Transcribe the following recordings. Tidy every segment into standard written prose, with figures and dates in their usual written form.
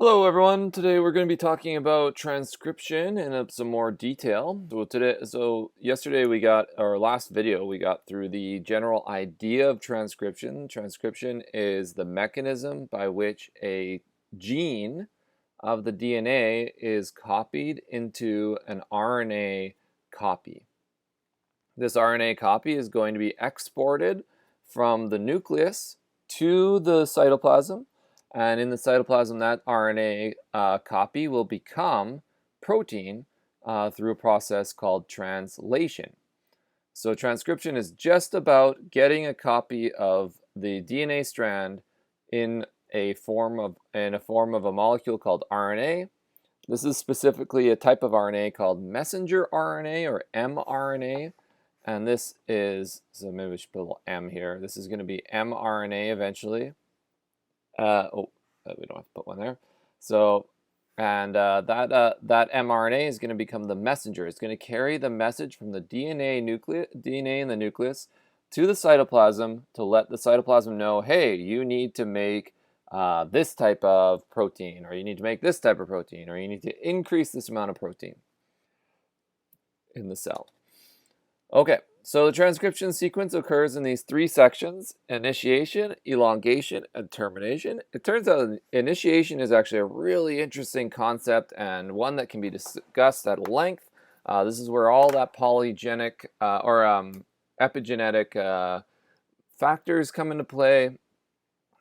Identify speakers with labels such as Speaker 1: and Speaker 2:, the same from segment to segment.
Speaker 1: Hello everyone. Today we're going to be talking about transcription in some more detail. Yesterday we got our last video. We got through the general idea of transcription. Transcription is the mechanism by which a gene of the DNA is copied into an RNA copy. This RNA copy is going to be exported from the nucleus to the cytoplasm. And in the cytoplasm, that RNA copy will become protein through a process called translation. So transcription is just about getting a copy of the DNA strand in a form of a molecule called RNA. This is specifically a type of RNA called messenger RNA or mRNA. And this is, so maybe we should put a little M here. This is going to be mRNA eventually. We don't have to put one there. So, and that mRNA is going to become the messenger. It's going to carry the message from the DNA in the nucleus to the cytoplasm to let the cytoplasm know, hey, you need to make this type of protein, or you need to make this type of protein, or you need to increase this amount of protein in the cell. Okay, so the transcription sequence occurs in these three sections: initiation, elongation, and termination. It turns out initiation is actually a really interesting concept and one that can be discussed at length. This is where all that polygenic or epigenetic factors come into play,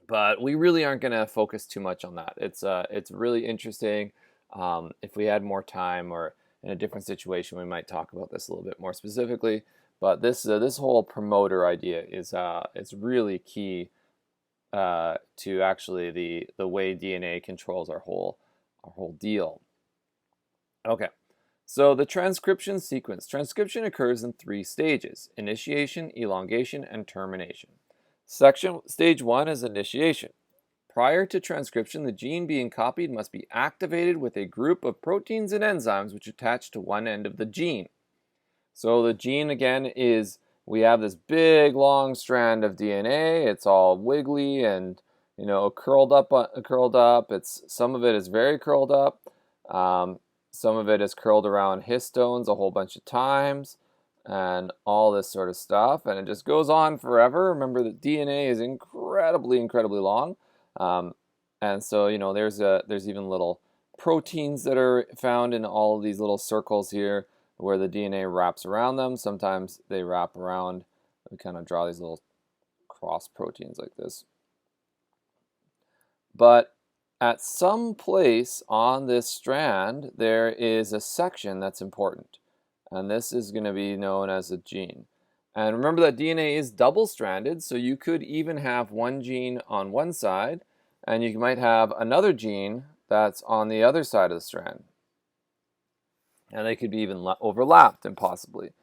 Speaker 1: but we really aren't going to focus too much on that. It's really interesting. If we had more time or in a different situation, we might talk about this a little bit more specifically. But this whole promoter idea is really key to actually the way DNA controls our whole deal. Okay, so the transcription sequence. Transcription occurs in three stages: initiation, elongation, and termination. Stage 1 is initiation. Prior to transcription, the gene being copied must be activated with a group of proteins and enzymes which attach to one end of the gene. So the gene, again, is, we have this big long strand of DNA. It's all wiggly and, you know, curled up. Some of it is very curled up. Some of it is curled around histones a whole bunch of times, and all this sort of stuff. And it just goes on forever. Remember that DNA is incredibly long. And so, you know, there's even little proteins that are found in all of these little circles here where the DNA wraps around them. Sometimes they wrap around, we kind of draw these little cross proteins like this. But at some place on this strand, there is a section that's important. And this is going to be known as a gene. And remember that DNA is double-stranded, so you could even have one gene on one side, and you might have another gene that's on the other side of the strand. And they could be even overlapped, and possibly.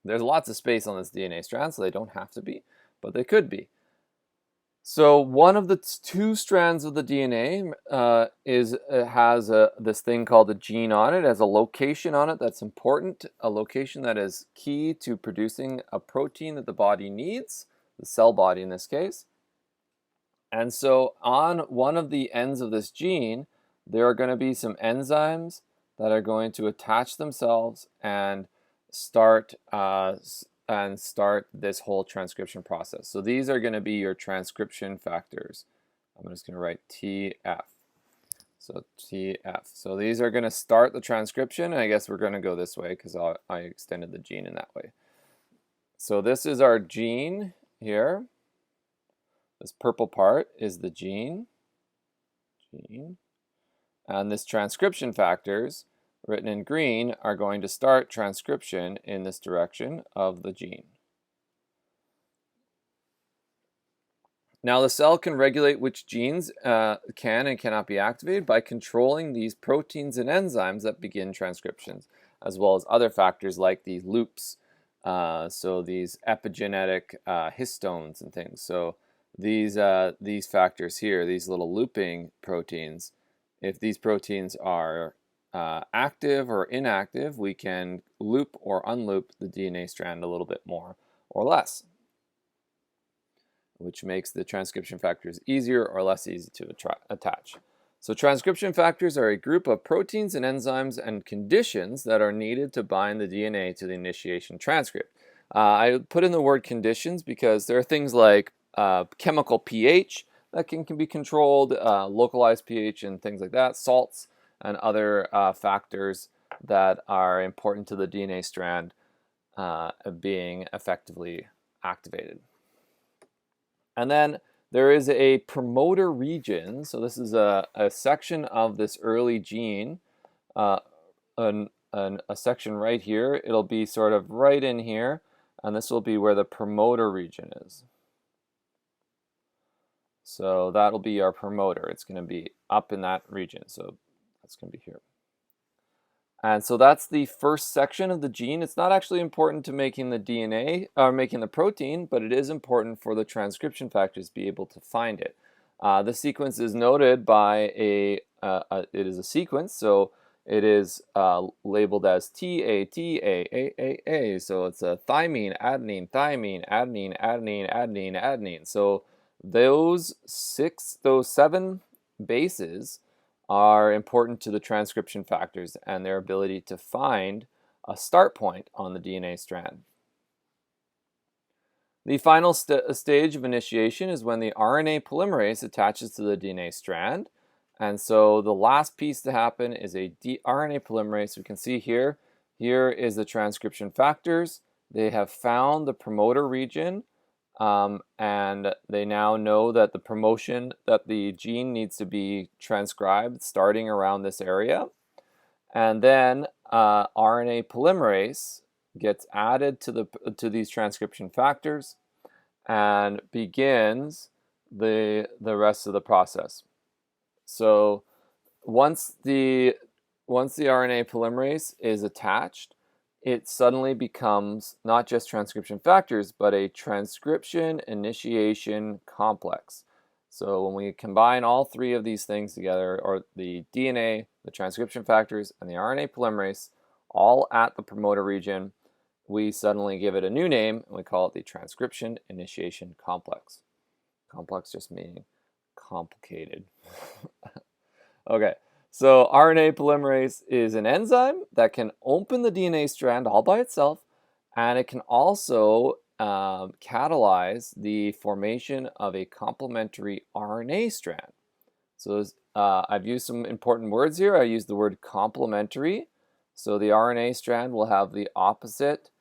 Speaker 1: There's lots of space on this DNA strand, so they don't have to be, but they could be. So one of the two strands of the DNA has this thing called a gene on it. It has a location on it that's important, a location that is key to producing a protein that the body needs, the cell body in this case. And so on one of the ends of this gene, there are going to be some enzymes that are going to attach themselves and start this whole transcription process. So these are going to be your transcription factors. I'm just going to write TF. So TF. So these are going to start the transcription, and I guess we're going to go this way because I extended the gene in that way. So this is our gene here. This purple part is the gene. And this transcription factors, written in green, are going to start transcription in this direction of the gene. Now the cell can regulate which genes can and cannot be activated by controlling these proteins and enzymes that begin transcriptions, as well as other factors like these loops, so these epigenetic histones and things. So these factors here, these little looping proteins, if these proteins are active or inactive, we can loop or unloop the DNA strand a little bit more or less, which makes the transcription factors easier or less easy to attach. So transcription factors are a group of proteins and enzymes and conditions that are needed to bind the DNA to the initiation transcript. I put in the word conditions because there are things like chemical pH that can be controlled, localized pH and things like that, salts and other factors that are important to the DNA strand being effectively activated. And then there is a promoter region. So this is a section of this early gene, a section right here. It'll be sort of right in here, and this will be where the promoter region is. So that'll be our promoter. It's going to be up in that region. So that's going to be here. And so that's the first section of the gene. It's not actually important to making the DNA or making the protein, but it is important for the transcription factors to be able to find it. The sequence is noted by it is a sequence, so it is labeled as TATAAAA. So it's a thymine, adenine, thymine, adenine, adenine, adenine, adenine. So those 7 bases are important to the transcription factors and their ability to find a start point on the DNA strand. The final stage of initiation is when the RNA polymerase attaches to the DNA strand. And so the last piece to happen is a RNA polymerase. We can see here is the transcription factors. They have found the promoter region. And they now know that the gene needs to be transcribed starting around this area. And then RNA polymerase gets added to these transcription factors and begins the rest of the process. So once the RNA polymerase is attached, it suddenly becomes not just transcription factors, but a transcription initiation complex. So when we combine all 3 of these things together, or the DNA, the transcription factors, and the RNA polymerase, all at the promoter region, we suddenly give it a new name, and we call it the transcription initiation complex. Complex just meaning complicated. Okay. So RNA polymerase is an enzyme that can open the DNA strand all by itself, and it can also catalyze the formation of a complementary RNA strand. So I've used some important words here. I used the word complementary. So the RNA strand will have the opposite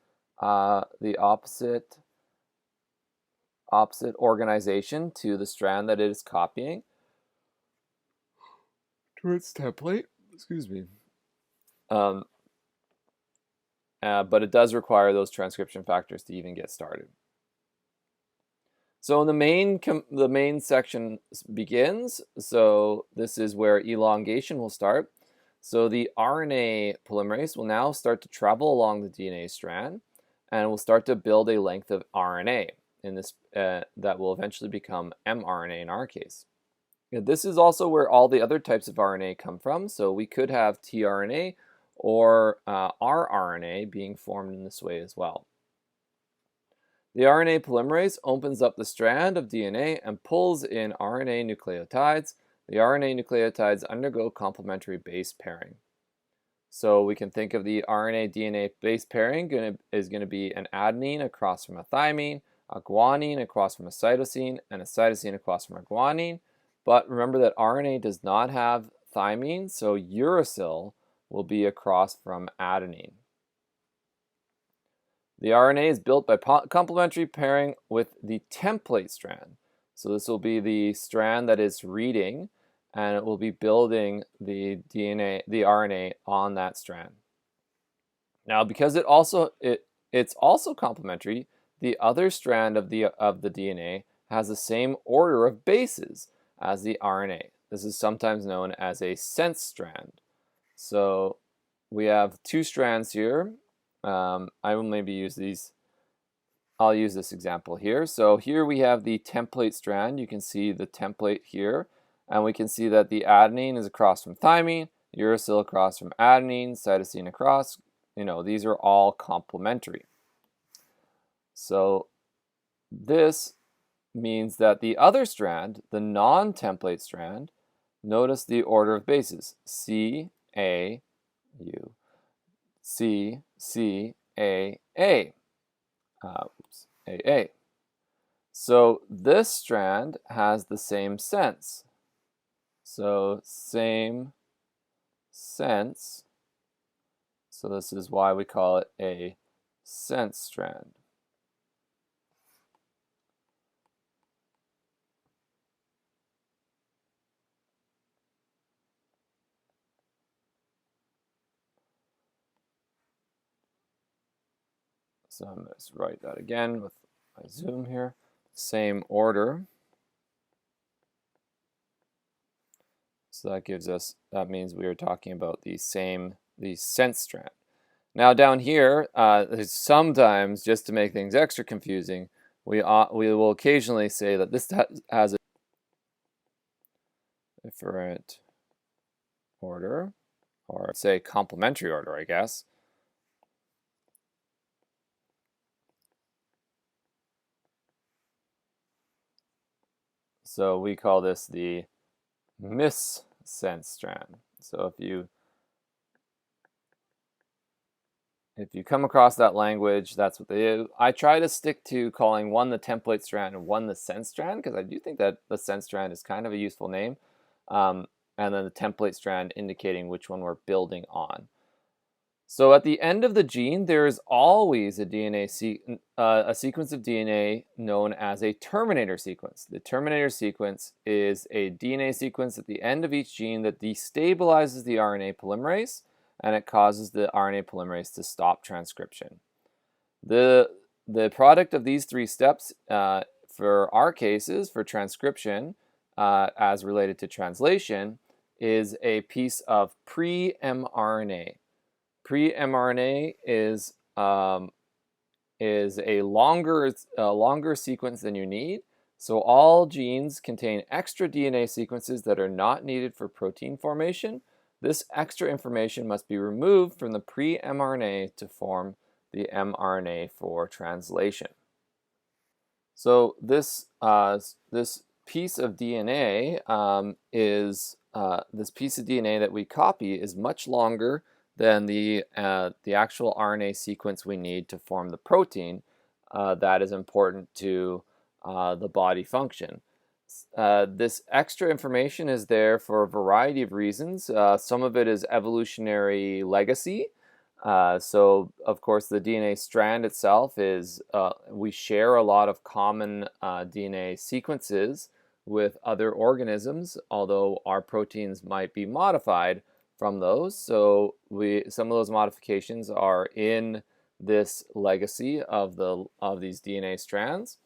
Speaker 1: organization to the strand that it is copying. To its template, excuse me. But it does require those transcription factors to even get started. So the main section begins. So this is where elongation will start. So the RNA polymerase will now start to travel along the DNA strand, and will start to build a length of RNA in this that will eventually become mRNA in our case. This is also where all the other types of RNA come from. So we could have tRNA or rRNA being formed in this way as well. The RNA polymerase opens up the strand of DNA and pulls in RNA nucleotides. The RNA nucleotides undergo complementary base pairing. So we can think of the RNA-DNA base pairing is going to be an adenine across from a thymine, a guanine across from a cytosine, and a cytosine across from a guanine. But remember that RNA does not have thymine, so uracil will be across from adenine. The RNA is built by complementary pairing with the template strand. So this will be the strand that is reading, and it will be building the RNA on that strand. Now, because it's also complementary, the other strand of the DNA has the same order of bases as the RNA. This is sometimes known as a sense strand. So we have 2 strands here. I will maybe use these. I'll use this example here. So here we have the template strand. You can see the template here, and we can see that the adenine is across from thymine, uracil across from adenine, cytosine across. These are all complementary. So this means that the other strand, the non-template strand, Notice the order of bases. C, A, U. C, C, A, A. A, A. So this strand has the same sense. So same sense. So this is why we call it a sense strand. So I'm going to write that again with my zoom here. Same order. So that means we are talking about the sense strand. Now down here, sometimes, just to make things extra confusing, we will occasionally say that this has a different order, or say complementary order, I guess. So we call this the missense strand. So if you come across that language, that's what they do. I try to stick to calling one the template strand and one the sense strand, because I do think that the sense strand is kind of a useful name. And then the template strand indicating which one we're building on. So at the end of the gene, there is always a sequence of DNA known as a terminator sequence. The terminator sequence is a DNA sequence at the end of each gene that destabilizes the RNA polymerase, and it causes the RNA polymerase to stop transcription. The product of these three steps, for our cases, for transcription, as related to translation, is a piece of pre-mRNA. Pre-mRNA is a longer sequence than you need. So all genes contain extra DNA sequences that are not needed for protein formation. This extra information must be removed from the pre-mRNA to form the mRNA for translation. So this piece of DNA this piece of DNA that we copy is much longer than the actual RNA sequence we need to form the protein that is important to the body function. This extra information is there for a variety of reasons. Some of it is evolutionary legacy. So, of course, the DNA strand itself is, we share a lot of common DNA sequences with other organisms, although our proteins might be modified from those. So some of those modifications are in this legacy of these DNA strands,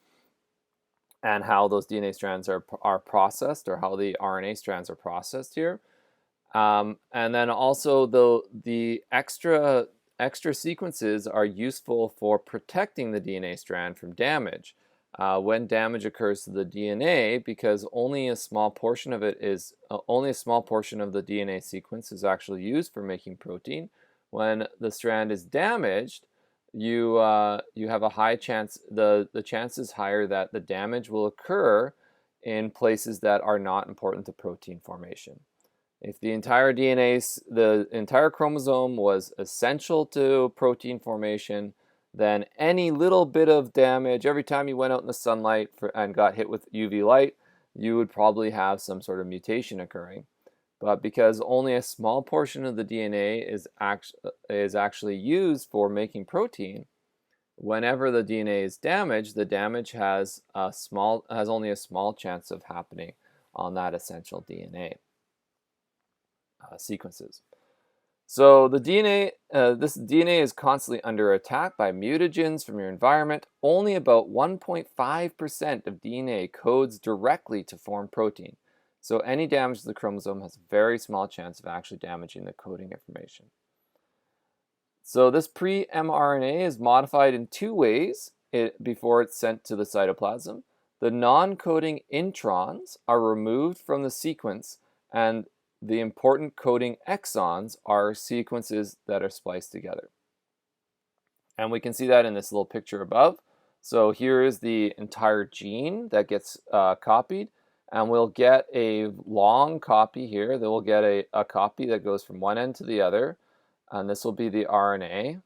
Speaker 1: and how those DNA strands are processed, or how the RNA strands are processed here. And then also the extra sequences are useful for protecting the DNA strand from damage. When damage occurs to the DNA, because only a small portion of the DNA sequence is actually used for making protein. When the strand is damaged, you have a high chance. The chance is higher that the damage will occur in places that are not important to protein formation. If the entire the entire chromosome was essential to protein formation, then any little bit of damage, every time you went out in the sunlight and got hit with UV light, you would probably have some sort of mutation occurring. But because only a small portion of the DNA is actually used for making protein, whenever the DNA is damaged, the damage has only a small chance of happening on that essential DNA sequences. So the this DNA is constantly under attack by mutagens from your environment. Only about 1.5% of DNA codes directly to form protein. So any damage to the chromosome has a very small chance of actually damaging the coding information. So this pre-mRNA is modified in two ways before it's sent to the cytoplasm. The non-coding introns are removed from the sequence, and the important coding exons are sequences that are spliced together. And we can see that in this little picture above. So here is the entire gene that gets copied, and we'll get a long copy here. Then we'll get a copy that goes from one end to the other, and this will be the RNA,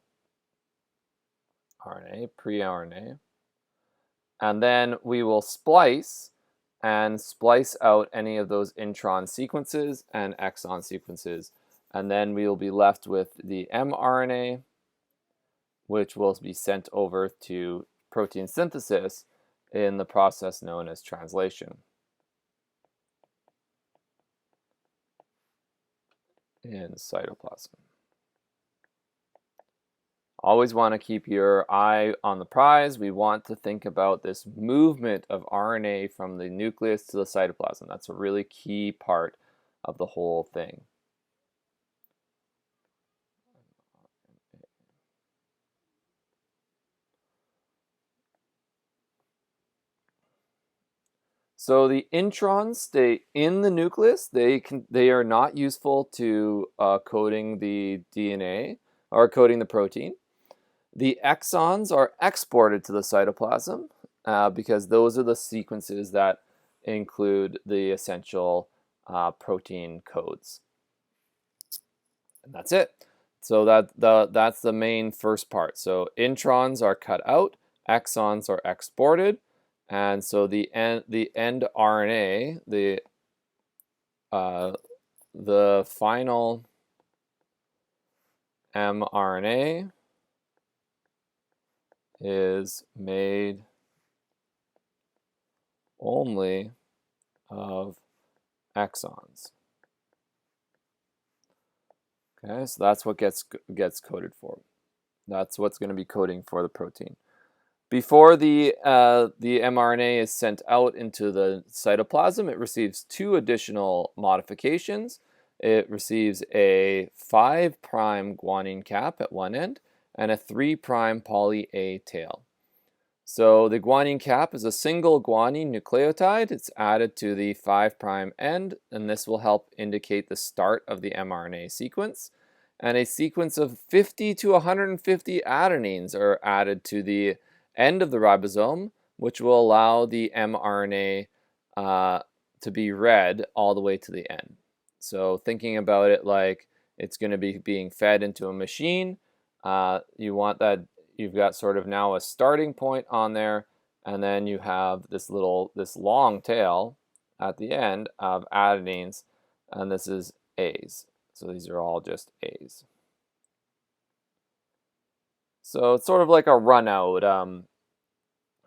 Speaker 1: pre-RNA. And then we will splice out any of those intron sequences and exon sequences. And then we will be left with the mRNA, which will be sent over to protein synthesis in the process known as translation in cytoplasm. Always want to keep your eye on the prize. We want to think about this movement of RNA from the nucleus to the cytoplasm. That's a really key part of the whole thing. So the introns stay in the nucleus. They are not useful to coding the DNA or coding the protein. The exons are exported to the cytoplasm because those are the sequences that include the essential protein codes. And that's it. So that's the main first part. So introns are cut out, exons are exported, and so the end RNA, the final mRNA is made only of exons. Okay, so that's what gets coded for. That's what's going to be coding for the protein. Before the mRNA is sent out into the cytoplasm, it receives two additional modifications. It receives a 5' guanine cap at one end and a 3' poly A tail. So the guanine cap is a single guanine nucleotide. It's added to the 5' end, and this will help indicate the start of the mRNA sequence. And a sequence of 50 to 150 adenines are added to the end of the ribosome, which will allow the mRNA to be read all the way to the end. So thinking about it like it's going to be being fed into a machine, you want that you've got sort of now a starting point on there, and then you have this long tail at the end of adenines, and this is A's. So these are all just A's. So it's sort of like a run out.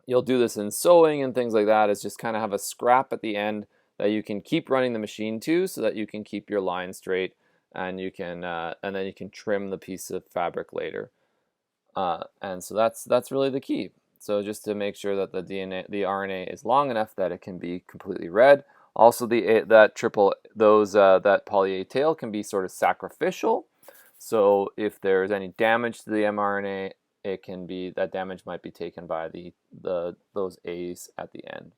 Speaker 1: You'll do this in sewing and things like that. Is just kind of have a scrap at the end that you can keep running the machine to, so that you can keep your line straight, and you can and then you can trim the piece of fabric later. And so that's really the key. So just to make sure that the RNA is long enough that it can be completely read. Also, that poly A tail can be sort of sacrificial. So if there's any damage to the mRNA, that damage might be taken by those A's at the end.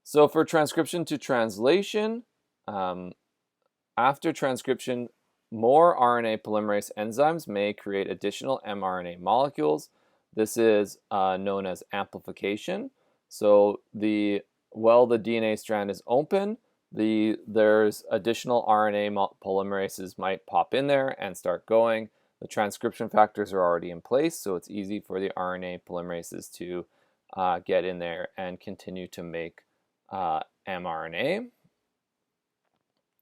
Speaker 1: So for transcription to translation, after transcription, more RNA polymerase enzymes may create additional mRNA molecules. This is known as amplification. So while the DNA strand is open, there's additional RNA polymerases might pop in there and start going. The transcription factors are already in place, so it's easy for the RNA polymerases to get in there and continue to make mRNA.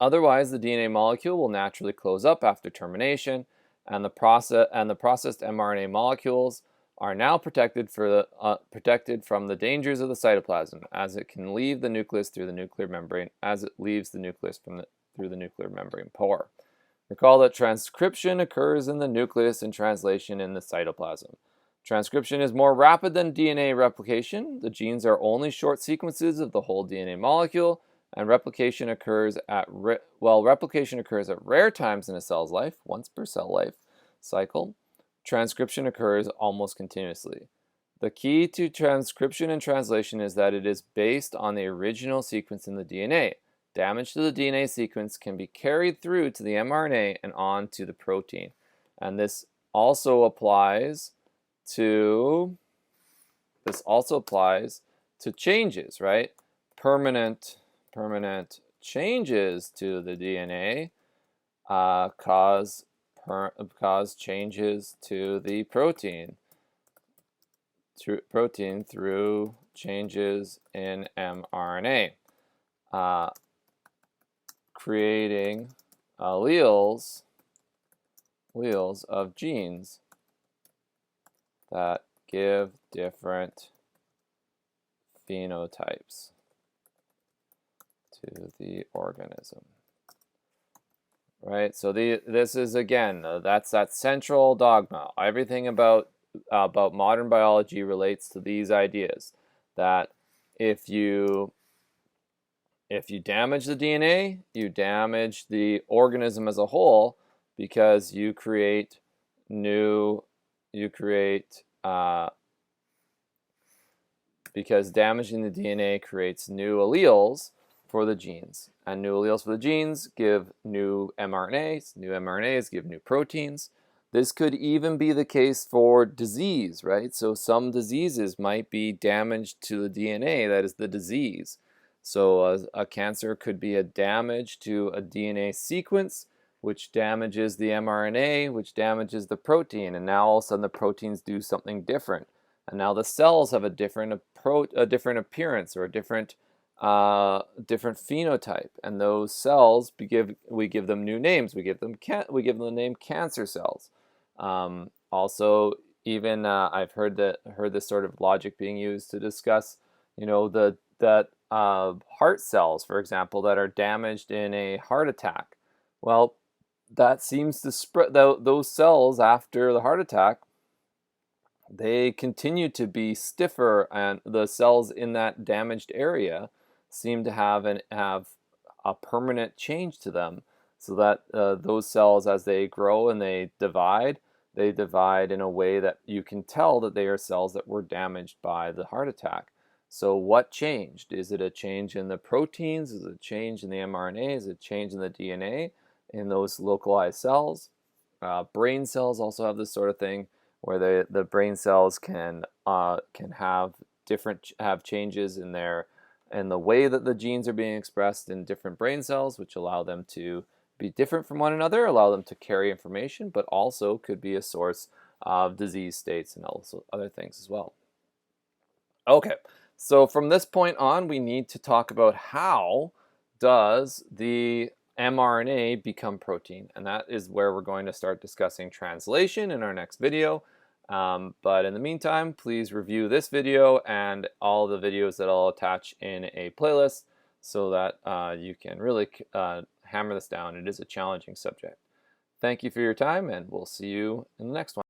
Speaker 1: Otherwise, the DNA molecule will naturally close up after termination, and the processed mRNA molecules are now protected from the dangers of the cytoplasm, as it can leave the nucleus through the nuclear membrane, as it leaves the nucleus through the nuclear membrane pore. Recall that transcription occurs in the nucleus and translation in the cytoplasm. Transcription is more rapid than DNA replication. The genes are only short sequences of the whole DNA molecule, and replication occurs at rare times in a cell's life, once per cell life cycle. Transcription occurs almost continuously. The key to transcription and translation is that it is based on the original sequence in the DNA. Damage to the DNA sequence can be carried through to the mRNA and on to the protein. And this also applies to changes, right? Permanent changes to the DNA cause changes to the protein through changes in mRNA, creating alleles of genes that give different phenotypes to the organism. Right, so this is again that's that central dogma. Everything about modern biology relates to these ideas that if you damage the DNA, you damage the organism as a whole, because because damaging the DNA creates new alleles for the genes, and new alleles for the genes give new mRNAs. New mRNAs give new proteins. This could even be the case for disease, right? So some diseases might be damage to the DNA, that is the disease. So a cancer could be a damage to a DNA sequence, which damages the mRNA, which damages the protein, and now all of a sudden the proteins do something different. And now the cells have a different appearance, or a different phenotype, and those cells we give them new names. We give them the name cancer cells. Also, even I've heard this sort of logic being used to discuss, heart cells, for example, that are damaged in a heart attack. Well, that seems to spread those cells after the heart attack. They continue to be stiffer, and the cells in that damaged area seem to have a permanent change to them, so that those cells, as they grow and they divide in a way that you can tell that they are cells that were damaged by the heart attack. So what changed? Is it a change in the proteins? Is it a change in the mRNA? Is it a change in the DNA in those localized cells? Brain cells also have this sort of thing, where the brain cells can have changes in the way that the genes are being expressed in different brain cells, which allow them to be different from one another, allow them to carry information, but also could be a source of disease states and also other things as well. Okay, so from this point on, we need to talk about how does the mRNA become protein, and that is where we're going to start discussing translation in our next video. But in the meantime, please review this video and all the videos that I'll attach in a playlist, so that you can really hammer this down. It is a challenging subject. Thank you for your time, and we'll see you in the next one.